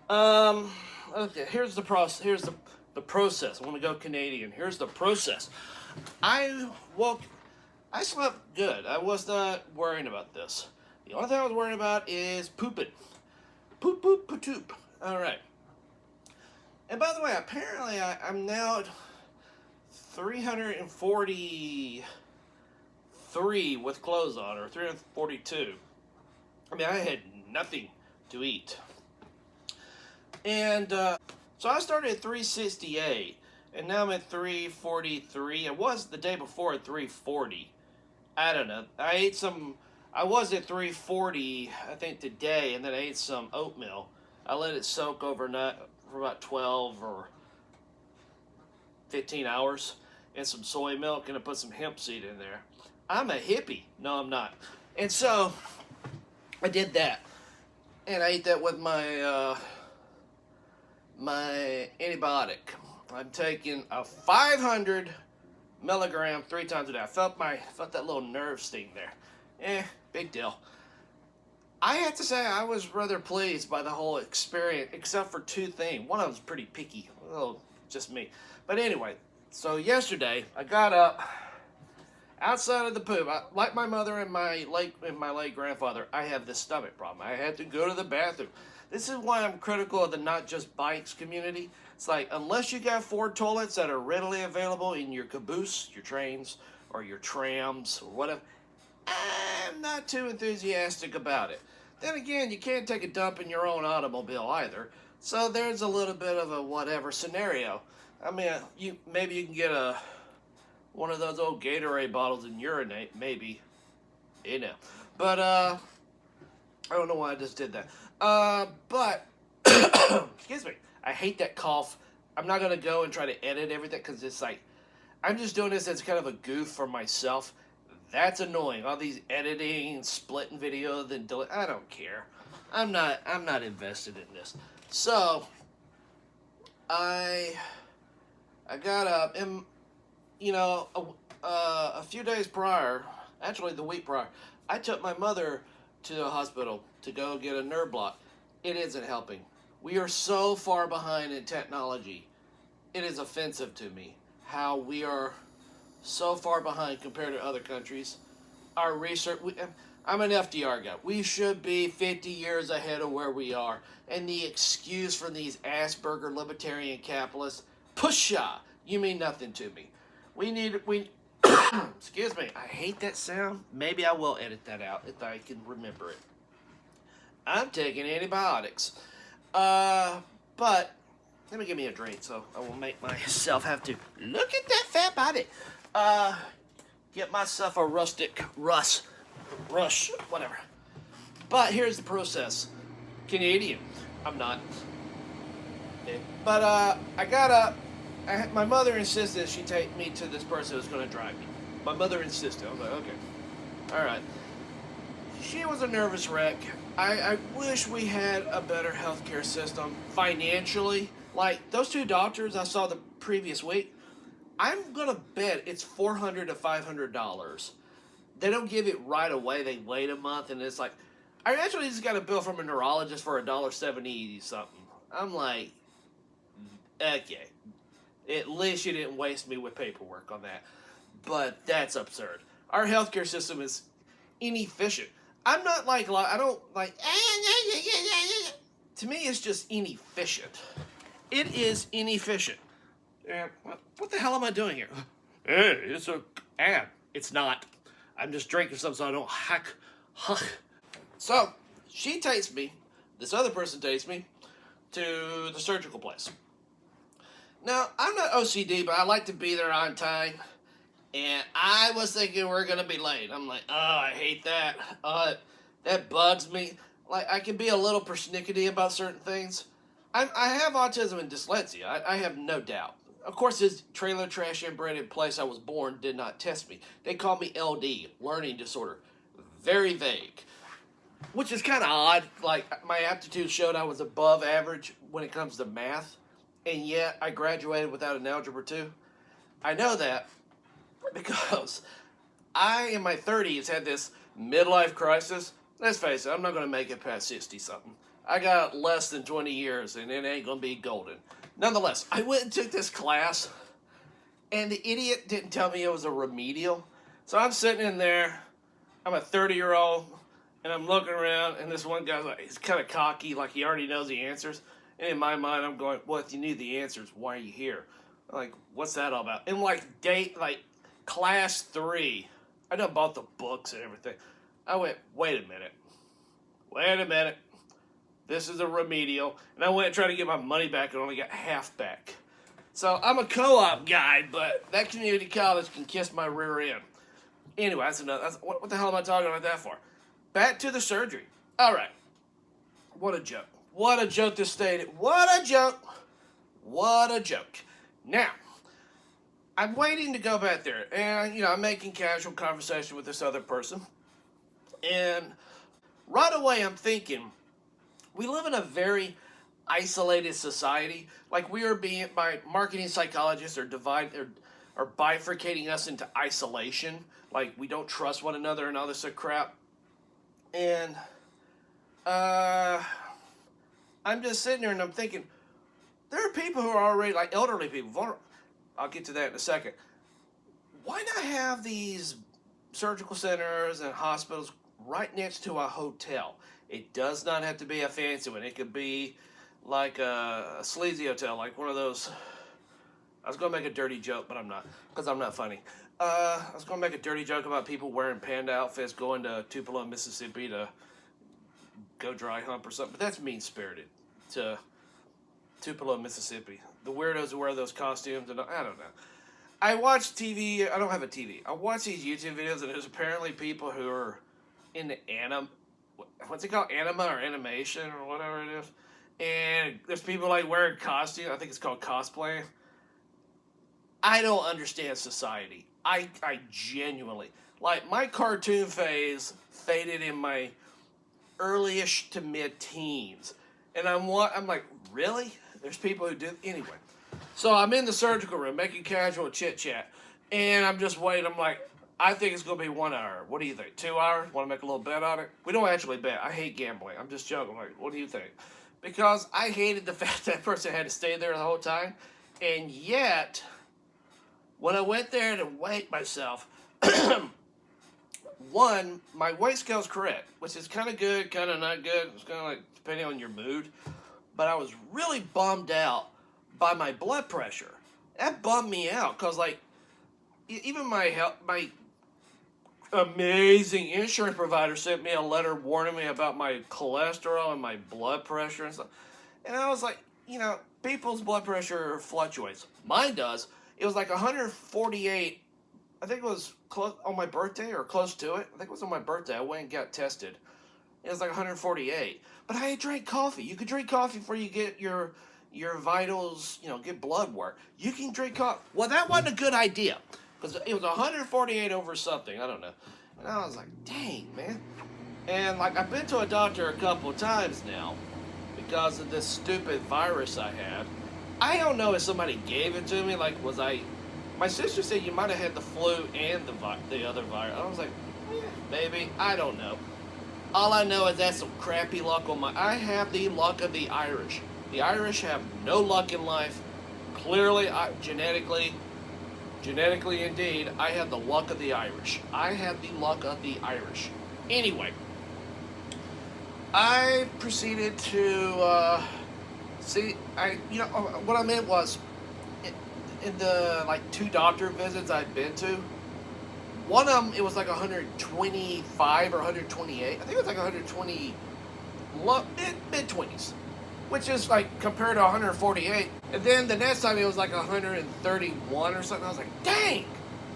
Um, okay, here's the process. Here's the process. I want to go Canadian. Here's the process. I woke. I slept good. I was not worrying about this. The only thing I was worrying about is pooping. Poop, poop, poop, poop. All right. And by the way, apparently I'm now at 343 with clothes on, or 342. I mean, I had nothing to eat. And so I started at 368, and now I'm at 343. I was the day before at 340. I don't know. I ate some. I was at 340, I think, today, and then I ate some oatmeal. I let it soak overnight for about 12 or 15 hours, and some soy milk, and I put some hemp seed in there. I'm a hippie. No, I'm not. And so I did that, and I ate that with my antibiotic. I'm taking a 500 milligram 3 times a day. I felt that little nerve sting there. Big deal. I have to say I was rather pleased by the whole experience, except for two things. One of them was pretty picky. Oh, just me. But anyway, so yesterday I got up outside of the poop. Like my mother and my late grandfather, I have this stomach problem. I had to go to the bathroom. This is why I'm critical of the not just bikes community. It's like, unless you got 4 toilets that are readily available in your caboose, your trains, or your trams, or whatever, I'm not too enthusiastic about it. Then again, you can't take a dump in your own automobile either. So there's a little bit of a whatever scenario. I mean, maybe you can get one of those old Gatorade bottles and urinate, maybe. But I don't know why I just did that. But excuse me. I hate that cough. I'm not gonna go and try to edit everything because it's like I'm just doing this as kind of a goof for myself. That's annoying. All these editing, splitting video, then delete. I don't care. I'm not invested in this. So I got up and a few days prior, actually the week prior, I took my mother to the hospital to go get a nerve block. It isn't helping. We are so far behind in technology. It is offensive to me how we are so far behind compared to other countries. Our research, I'm an FDR guy. We should be 50 years ahead of where we are. And the excuse from these Asperger libertarian capitalists, pusha, you mean nothing to me. Excuse me, I hate that sound. Maybe I will edit that out if I can remember it. I'm taking antibiotics. But let me give me a drink so I will make myself have to look at that fat body. Get myself a rush, whatever. But here's the process. Canadian. I'm not. Okay. But I got up. My mother insisted she take me to this person who's going to drive me. My mother insisted. I was like, okay. All right. She was a nervous wreck. I wish we had a better healthcare system financially. Like those 2 doctors I saw the previous week, I'm gonna bet it's $400 to $500. They don't give it right away. They wait a month, and it's like, I actually just got a bill from a neurologist for $1.70 something. I'm like, okay, at least you didn't waste me with paperwork on that. But that's absurd. Our healthcare system is inefficient. I'm not like I don't like. To me, it's just inefficient. It is inefficient. What the hell am I doing here? Hey, it's a ad. It's not. I'm just drinking something so I don't hack. So, she takes me, this other person takes me, to the surgical place. Now, I'm not OCD, but I like to be there on time. And I was thinking we're going to be late. I'm like, oh, I hate that. That bugs me. Like, I can be a little persnickety about certain things. I have autism and dyslexia. I have no doubt. Of course, this trailer trash inbred place I was born did not test me. They called me LD, learning disorder. Very vague. Which is kind of odd. Like, my aptitude showed I was above average when it comes to math. And yet, I graduated without an Algebra 2. I know that because I, in my 30s, had this midlife crisis. Let's face it, I'm not going to make it past 60-something. I got less than 20 years, and it ain't gonna be golden. Nonetheless, I went and took this class, and the idiot didn't tell me it was a remedial. So I'm sitting in there. I'm a 30-year-old, and I'm looking around, and this one guy's like, he's kind of cocky, like he already knows the answers. And in my mind, I'm going, well, if you knew the answers, why are you here? I'm like, what's that all about? And like class 3, I done bought the books and everything. I went, wait a minute. This is a remedial. And I went and tried to get my money back and only got half back. So I'm a co-op guy, but that community college can kiss my rear end. Anyway, what the hell am I talking about that for? Back to the surgery. All right. What a joke. What a joke to state it. What a joke. What a joke. Now, I'm waiting to go back there. And, I'm making casual conversation with this other person. And right away I'm thinking, we live in a very isolated society. Like my marketing psychologists are bifurcating us into isolation. Like we don't trust one another and all this sort of crap. And I'm just sitting there and I'm thinking, there are people who are already like elderly people, vulnerable. I'll get to that in a second. Why not have these surgical centers and hospitals right next to a hotel? It does not have to be a fancy one. It could be like a sleazy hotel, like one of those. I was going to make a dirty joke, but I'm not, because I'm not funny. I was going to make a dirty joke about people wearing panda outfits going to Tupelo, Mississippi to go dry hump or something, but that's mean-spirited to Tupelo, Mississippi. The weirdos who wear those costumes, and I don't know. I watch TV. I don't have a TV. I watch these YouTube videos, and there's apparently people who are into what's it called? Anima or animation or whatever it is. And there's people like wearing costumes. I think it's called cosplay. I don't understand society. I genuinely, like, my cartoon phase faded in my early-ish to mid-teens. And I'm like, really? There's people who do, anyway. So I'm in the surgical room making casual chit-chat. And I'm just waiting. I'm like, I think it's going to be 1 hour. What do you think? 2 hours? Want to make a little bet on it? We don't actually bet. I hate gambling. I'm just joking. I'm like, what do you think? Because I hated the fact that person had to stay there the whole time. And yet, when I went there to weigh myself, one, my weight scale's correct, which is kind of good, kind of not good. It's kind of like depending on your mood. But I was really bummed out by my blood pressure. That bummed me out because, like, even my amazing insurance provider sent me a letter warning me about my cholesterol and my blood pressure and stuff. And I was like, people's blood pressure fluctuates. Mine does. It was like 148. I think it was close on my birthday or close to it. I think it was on my birthday. I went and got tested. It was like 148. But I drank coffee. You could drink coffee before you get your vitals, get blood work. You can drink coffee. Well, that wasn't a good idea. Because it was 148 over something. I don't know. And I was like, dang, man. And, like, I've been to a doctor a couple of times now because of this stupid virus I had. I don't know if somebody gave it to me. Like, my sister said you might have had the flu and the other virus. I was like, maybe. I don't know. All I know is that's some crappy luck I have the luck of the Irish. The Irish have no luck in life. Clearly, genetically indeed, I have the luck of the Irish. I have the luck of the Irish. Anyway, I proceeded to what I meant was, in the like 2 doctor visits I'd been to, one of them, it was like 125 or 128. I think it was like 120, mid-20s, which is like compared to 148. And then the next time it was like 131 or something. I was like, dang!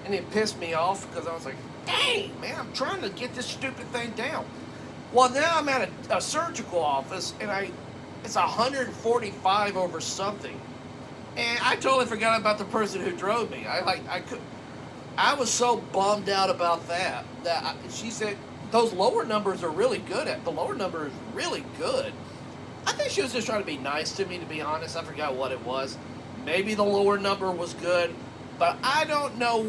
And it pissed me off because I was like, dang, man, I'm trying to get this stupid thing down. Well, now I'm at a surgical office and it's 145 over something. And I totally forgot about the person who drove me. I was so bummed out about that she said those lower numbers are really good. The lower number is really good. I think she was just trying to be nice to me, to be honest. I forgot what it was. Maybe the lower number was good, but I don't know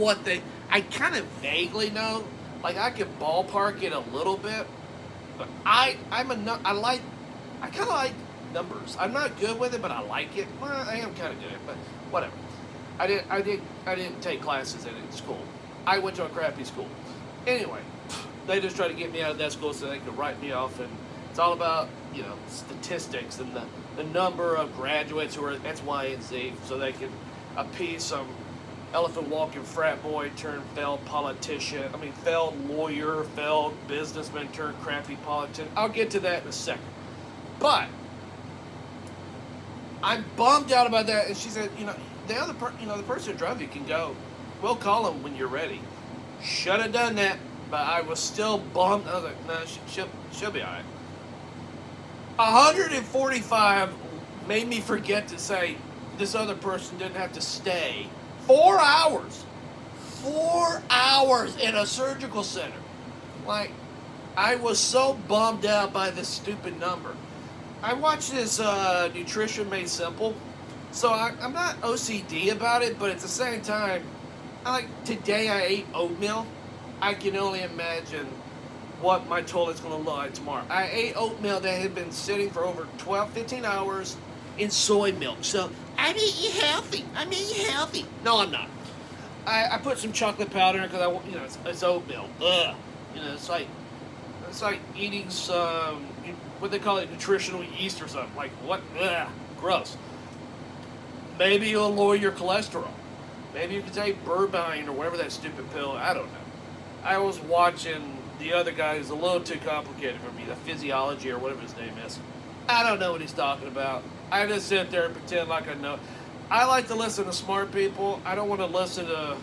I kind of vaguely know. Like, I could ballpark it a little bit, but I I kind of like numbers. I'm not good with it, but I like it. Well, I am kind of good at it, but whatever. I didn't take classes in it in school. I went to a crappy school. Anyway, they just tried to get me out of that school so they could write me off, and it's all about, statistics and the number of graduates who are X, Y, and Z, so they can appease some elephant walking frat boy turned failed politician. Failed lawyer, failed businessman turned crappy politician. I'll get to that in a second. But I'm bummed out about that. And she said, the person who drove you can go. We'll call him when you're ready. Should have done that, but I was still bummed. I was like, no, she'll be all right. 145 made me forget to say this other person didn't have to stay 4 hours. 4 hours in a surgical center. Like, I was so bummed out by this stupid number. I watched this Nutrition Made Simple, so I'm not OCD about it, but at the same time, today I ate oatmeal. I can only imagine what my toilet's going to look like tomorrow. I ate oatmeal that had been sitting for over 15 hours in soy milk. So, I'm eating healthy. No, I'm not. I put some chocolate powder in it because it's oatmeal. Ugh. It's like eating some, what they call it, nutritional yeast or something. Like, what? Ugh. Gross. Maybe it'll lower your cholesterol. Maybe you can take Burbine or whatever that stupid pill. I don't know. I was watching the other guy who's a little too complicated for me, the physiology or whatever his name is. I don't know what he's talking about. I just sit there and pretend like I know. I like to listen to smart people. I don't want to listen to,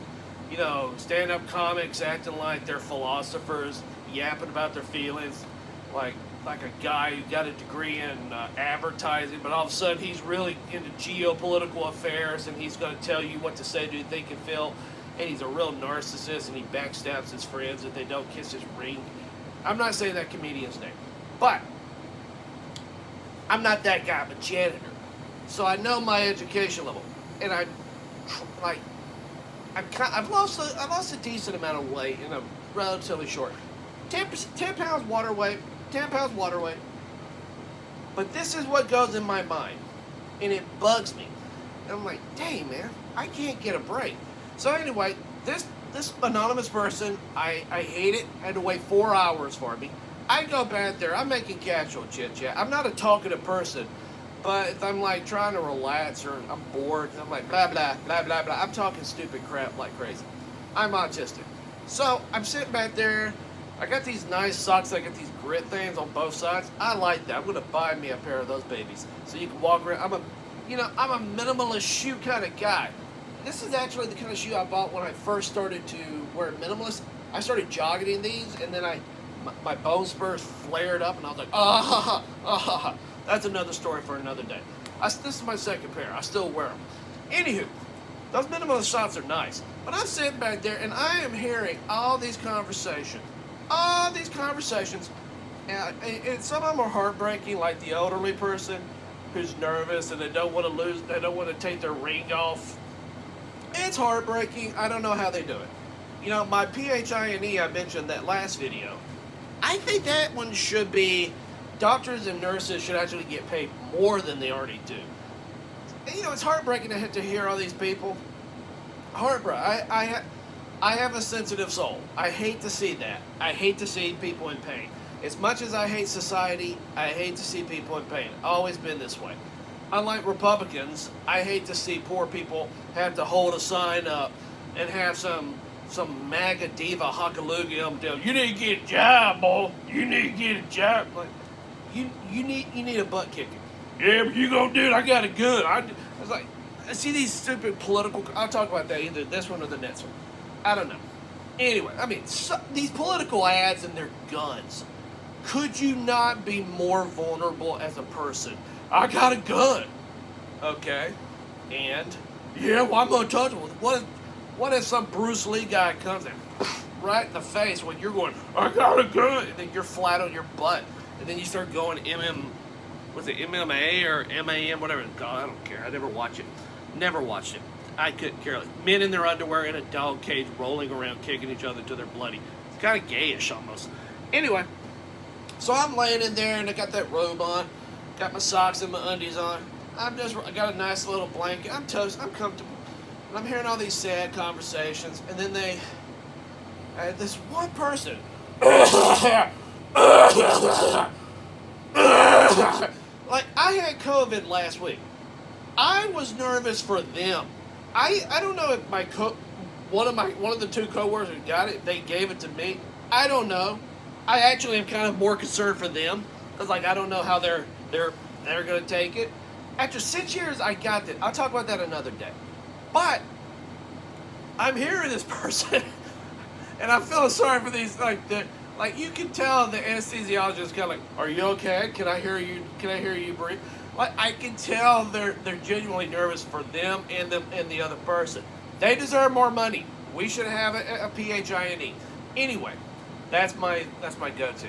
stand-up comics acting like they're philosophers, yapping about their feelings, like a guy who got a degree in advertising, but all of a sudden he's really into geopolitical affairs and he's going to tell you what to say, do, think, and feel. And he's a real narcissist and he backstabs his friends if they don't kiss his ring. I'm not saying that comedian's name, but I'm not that guy. I'm a janitor, so I know my education level, and I've lost a decent amount of weight in a relatively short 10 pounds water weight, 10 pounds water weight. But this is what goes in my mind, and it bugs me. And I'm like, dang man, I can't get a break. So anyway, this anonymous person, I hate it. I had to wait 4 hours for me. I go back there. I'm making casual chit chat. I'm not a talkative person, but if I'm like trying to relax or I'm bored, I'm like blah blah blah blah blah. I'm talking stupid crap like crazy. I'm autistic, so I'm sitting back there. I got these nice socks. I got these grit things on both sides. I like that. I'm gonna buy me a pair of those babies so you can walk around. I'm a minimalist shoe kind of guy. This is actually the kind of shoe I bought when I first started to wear minimalist. I started jogging in these, and then my bone spurs flared up, and I was like, That's another story for another day. This is my second pair. I still wear them. Anywho, those minimalist socks are nice. But I'm sitting back there, and I am hearing all these conversations. And some of them are heartbreaking, like the elderly person who's nervous, and they don't want to take their ring off. It's heartbreaking. I don't know how they do it. My PHINE I mentioned that last video. I think that one should be, doctors and nurses should actually get paid more than they already do. And, it's heartbreaking to have to hear all these people. Heartbreaking. I have a sensitive soul. I hate to see that. I hate to see people in pain. As much as I hate society, I hate to see people in pain. Always been this way. Unlike Republicans, I hate to see poor people have to hold a sign up and have some MAGA diva hockaloogie tell you need to get a job, boy. You need to get a job. Like, you need a butt kicking. Yeah, but you gonna do it. I got a gun. I was like, I see these stupid political. I'll talk about that either this one or the next one. I don't know. Anyway, these political ads and their guns. Could you not be more vulnerable as a person? I got a gun. Okay. And? Yeah, well, I'm going to touch it. What if some Bruce Lee guy comes in right in the face when you're going, I got a gun, and then you're flat on your butt, and then you start going MMA or MAM, whatever it's called. I don't care. I never watch it. Never watched it. I couldn't care less. Men in their underwear in a dog cage rolling around kicking each other till they're bloody. It's kind of gayish almost. Anyway, so I'm laying in there, and I got that robe on. Got my socks and my undies on. I got a nice little blanket. I'm toast. I'm comfortable. And I'm hearing all these sad conversations. And then this one person. Like, I had COVID last week. I was nervous for them. I don't know if one of the two coworkers got it. They gave it to me. I don't know. I actually am kind of more concerned for them because, like, I don't know how they're gonna take it. After 6 years, I got it. I'll talk about that another day. But I'm hearing this person, and I'm feeling sorry for these. Like you can tell the anesthesiologist is kind of like, "Are you okay? Can I hear you? Can I hear you breathe?" Like, I can tell they're genuinely nervous for them and the other person. They deserve more money. We should have a PHINE. Anyway, that's my go-to.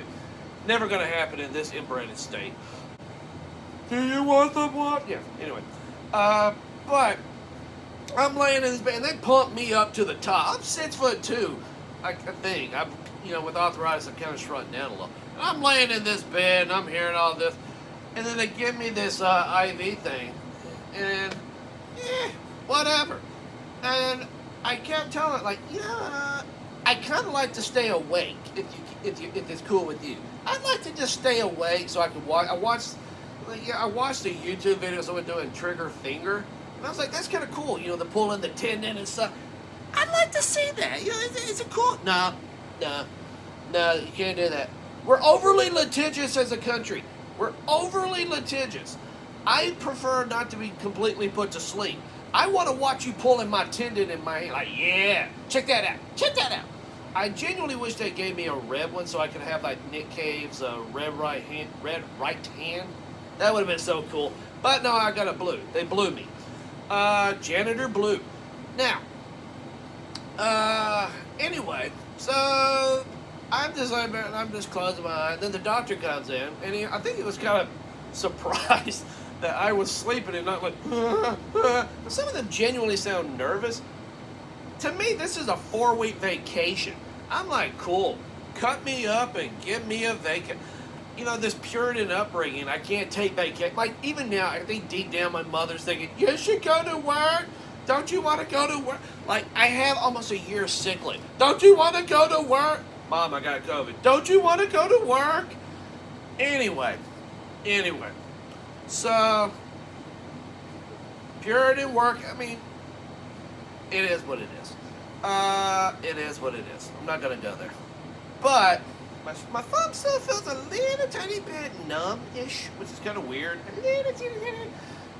Never gonna happen in this inbred state. Do you want the what? Yeah. Anyway, but I'm laying in this bed, and they pump me up to the top. I'm 6'2". I think I'm, with arthritis, I'm kind of shrunken down a little. And I'm laying in this bed, and I'm hearing all this, and then they give me this IV thing, and whatever. And I kept telling it, like, I kind of like to stay awake if it's cool with you. I'd like to just stay awake so I can watch. I watched a YouTube video of someone doing trigger finger, and I was like, that's kind of cool. The pulling the tendon and stuff. I'd like to see that. Is it cool? No, you can't do that. We're overly litigious as a country. We're overly litigious. I prefer not to be completely put to sleep. I want to watch you pulling my tendon in my hand. Like, yeah, check that out. Check that out. I genuinely wish they gave me a red one so I could have like Nick Cave's red right hand. That would have been so cool. But no, I got a blue. They blew me. Janitor blue. Now, anyway, so I'm just closing my eyes. Then the doctor comes in, and I think he was kind of surprised that I was sleeping and not like, some of them genuinely sound nervous. To me, this is a 4-week vacation. I'm like, cool. Cut me up and give me a vacation. This Puritan upbringing, I can't take vacation. Like, even now, I think deep down my mother's thinking, you should go to work. Don't you want to go to work? Like, I have almost a year sick leave. Don't you want to go to work? Mom, I got COVID. Don't you want to go to work? Anyway. So, Puritan work, I mean, it is what it is. It is what it is. I'm not going to go there. But my thumb still feels a little tiny bit numb-ish, which is kind of weird.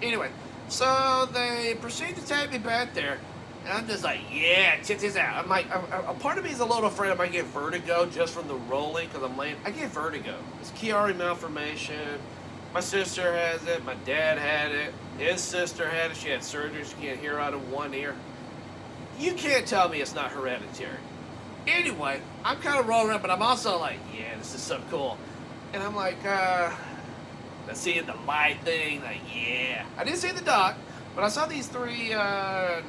Anyway, so they proceed to take me back there. And I'm just like, yeah, check this out. I'm like, a part of me is a little afraid I might get vertigo just from the rolling because I'm laying. I get vertigo. It's Chiari malformation. My sister has it. My dad had it. His sister had it. She had surgery. She can't hear out of one ear. You can't tell me it's not hereditary. Anyway, I'm kind of rolling around, but I'm also like, yeah, this is so cool. And I'm like, I see the light thing. Like, yeah. I didn't see the doc, but I saw these 3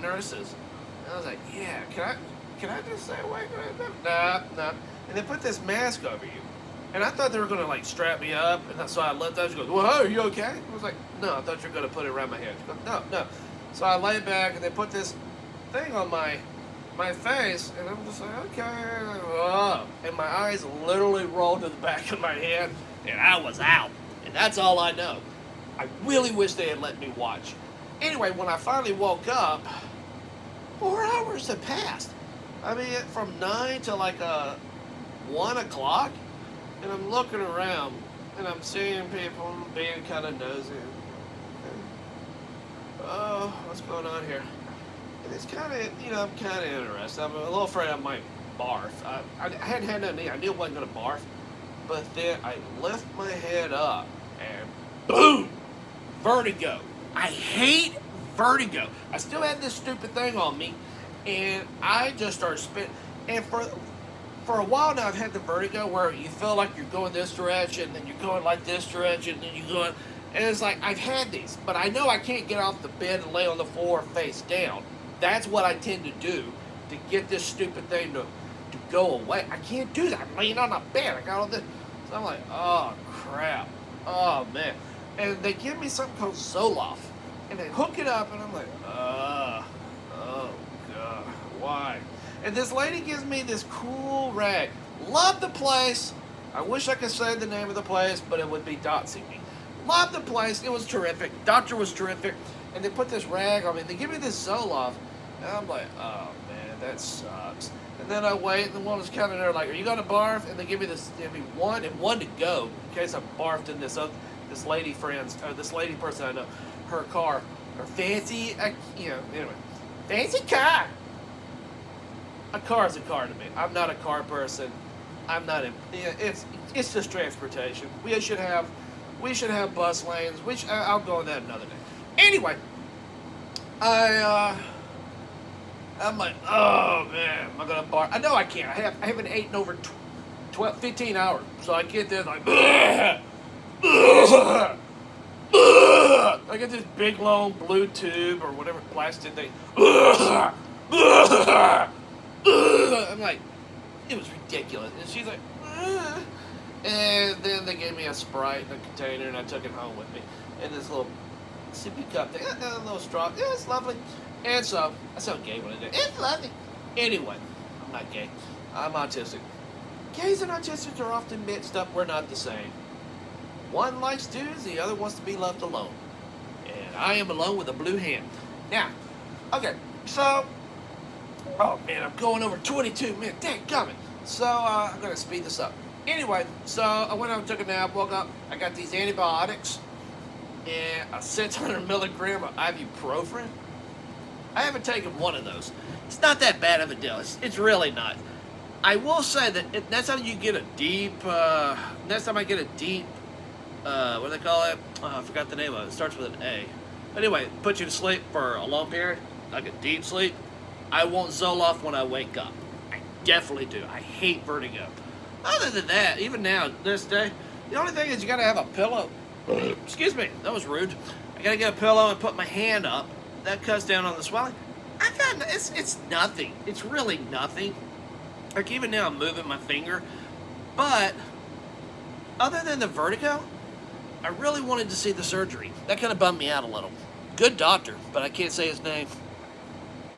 nurses. And I was like, yeah, can I just stay awake? No. And they put this mask over you. And I thought they were going to, like, strap me up. And so I looked up. She goes, well, are you okay? I was like, no, I thought you were going to put it around my head. She goes, no. So I lay back, and they put this thing on my face. And I'm just like, okay. Oh. And my eyes literally rolled to the back of my head. And I was out. And that's all I know. I really wish they had let me watch. Anyway, when I finally woke up, 4 hours had passed. I mean, from 9 to like 1 o'clock. And I'm looking around, and I'm seeing people being kind of nosy. Oh, what's going on here? And it's kind of, I'm kind of interested. I'm a little afraid I might barf. I hadn't had nothing. I knew I wasn't going to barf. But then I lift my head up, and boom! Vertigo. I hate vertigo. I still had this stupid thing on me, and I just started spinning. And for a while now, I've had the vertigo where you feel like you're going this direction, then you're going like this direction, then you're going, and it's like, I've had these, but I know I can't get off the bed and lay on the floor face down. That's what I tend to do to get this stupid thing to go away. I can't do that. I'm laying on a bed. I got all this. So I'm like, oh, crap. Oh, man. and they give me something called Zoloft, and they hook it up, and I'm like, oh god, why? And this lady gives me this cool rag. Love the place. I wish I could say the name of the place, but it would be doxing me. Love the place. It was terrific. Doctor was terrific. And they put this rag on me. They give me this Zoloft. And I'm like, oh, man, that sucks. And then I wait, and the woman's coming there like, are you going to barf? And they give me this, one and one to go in case I barfed in this lady friend's, or this lady person I know, her car, her fancy, anyway, fancy car. A car is a car to me. I'm not a car person. I'm not in. It's just transportation. We should have bus lanes. I'll go on that another day. Anyway, I'm like, oh man, am I gonna barf? I know I can't. I haven't eaten over 15 hours, so I get there like, I get this big long blue tube or whatever plastic thing. I'm like, it was ridiculous. And she's like, and then they gave me a Sprite in a container, and I took it home with me in this little sippy cup thing. A little straw. Yeah, it's lovely. And so, I sound gay when I do. It's lovely. Anyway, I'm not gay. I'm autistic. Gays and autistics are often mixed up. We're not the same. One likes dudes, the other wants to be left alone. And I am alone with a blue hand. Now, okay, so, oh man, I'm going over 22 minutes. Dang, coming. So, I'm going to speed this up. Anyway, so I went out and took a nap, woke up. I got these antibiotics and a 600 milligram of ibuprofen. I haven't taken one of those. It's not that bad of a deal. It's really not. I will say that next time you get a deep, next time I get a deep, what do they call it? Oh, I forgot the name of it. It starts with an A. Anyway, put you to sleep for a long period, like a deep sleep. I want Zoloft when I wake up. I definitely do. I hate vertigo. Other than that, even now, this day, the only thing is you gotta have a pillow. Excuse me, that was rude. I gotta get a pillow and put my hand up. That cuts down on the swelling. It's nothing. It's really nothing. Like even now I'm moving my finger. But, other than the vertigo, I really wanted to see the surgery. That kind of bummed me out a little. Good doctor, but I can't say his name.